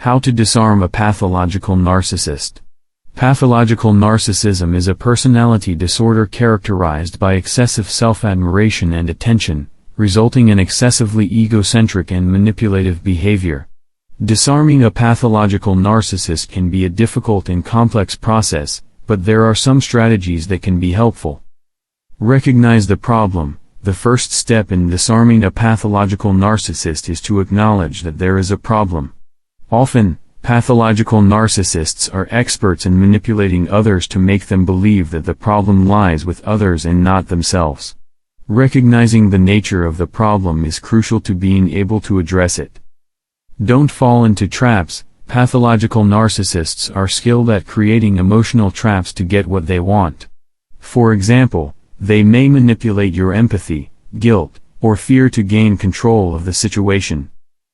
How to disarm a pathological narcissist. Pathological narcissism is a personality disorder characterized by excessive self-admiration and attention, resulting in excessively egocentric and manipulative behavior. Disarming a pathological narcissist can be a difficult and complex process, but there are some strategies that can be helpful. Recognize the problem. The first step in disarming a pathological narcissist is to acknowledge that there is a problem. Often, pathological narcissists are experts in manipulating others to make them believe that the problem lies with others and not themselves. Recognizing the nature of the problem is crucial to being able to address it. Don't fall into traps. Pathological narcissists are skilled at creating emotional traps to get what they want. For example, they may manipulate your empathy, guilt, or fear to gain control of the situation.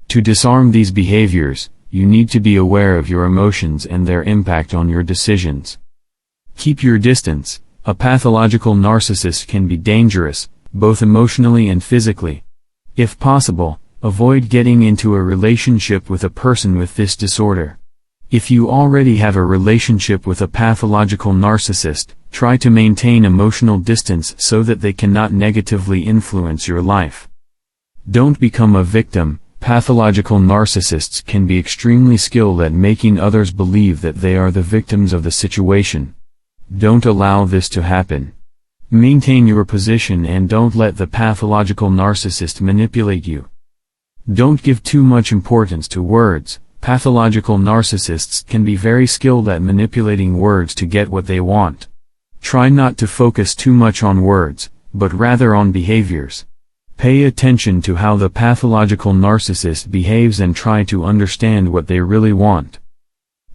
To disarm these behaviors, you need to be aware of your emotions and their impact on your decisions. Keep your distance. A pathological narcissist can be dangerous, both emotionally and physically. If possible, avoid getting into a relationship with a person with this disorder. If you already have a relationship with a pathological narcissist, try to maintain emotional distance so that they cannot negatively influence your life. Don't become a victim. Pathological narcissists can be extremely skilled at making others believe that they are the victims of the situation. Don't allow this to happen. Maintain your position and don't let the pathological narcissist manipulate you. Don't give too much importance to words. Pathological narcissists can be very skilled at manipulating words to get what they want. Try not to focus too much on words, but rather on behaviors. Pay attention to how the pathological narcissist behaves and try to understand what they really want.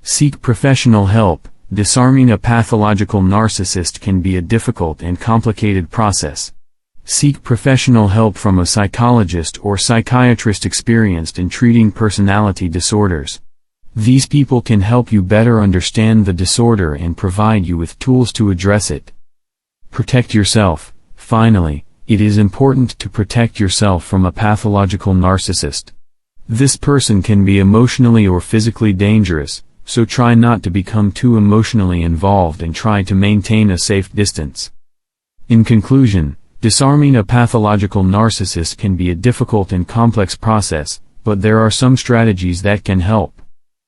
Seek professional help. Disarming a pathological narcissist can be a difficult and complicated process. Seek professional help from a psychologist or psychiatrist experienced in treating personality disorders. These people can help you better understand the disorder and provide you with tools to address it. Protect yourself. Finally, it is important to protect yourself from a pathological narcissist. This person can be emotionally or physically dangerous, so try not to become too emotionally involved and try to maintain a safe distance. In conclusion, disarming a pathological narcissist can be a difficult and complex process, but there are some strategies that can help.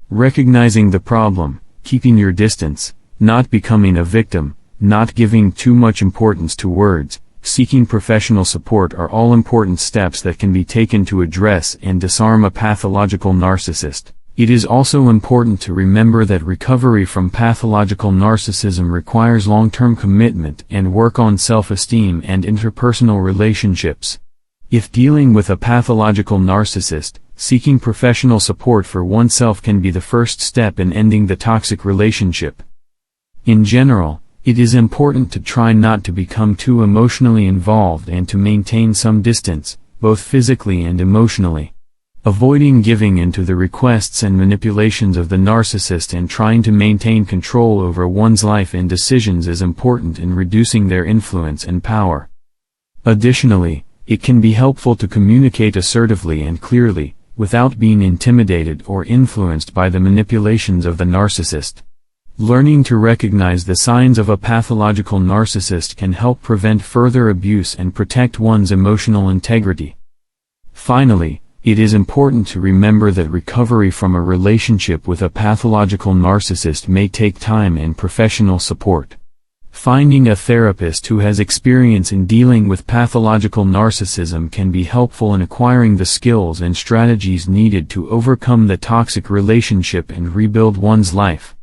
Recognizing the problem, keeping your distance, not becoming a victim, not giving too much importance to words, seeking professional support are all important steps that can be taken to address and disarm a pathological narcissist. It is also important to remember that recovery from pathological narcissism requires long-term commitment and work on self-esteem and interpersonal relationships. If dealing with a pathological narcissist, seeking professional support for oneself can be the first step in ending the toxic relationship. In general, it is important to try not to become too emotionally involved and to maintain some distance, both physically and emotionally. Avoiding giving in to the requests and manipulations of the narcissist and trying to maintain control over one's life and decisions is important in reducing their influence and power. Additionally, it can be helpful to communicate assertively and clearly, without being intimidated or influenced by the manipulations of the narcissist. Learning to recognize the signs of a pathological narcissist can help prevent further abuse and protect one's emotional integrity. Finally, it is important to remember that recovery from a relationship with a pathological narcissist may take time and professional support. Finding a therapist who has experience in dealing with pathological narcissism can be helpful in acquiring the skills and strategies needed to overcome the toxic relationship and rebuild one's life.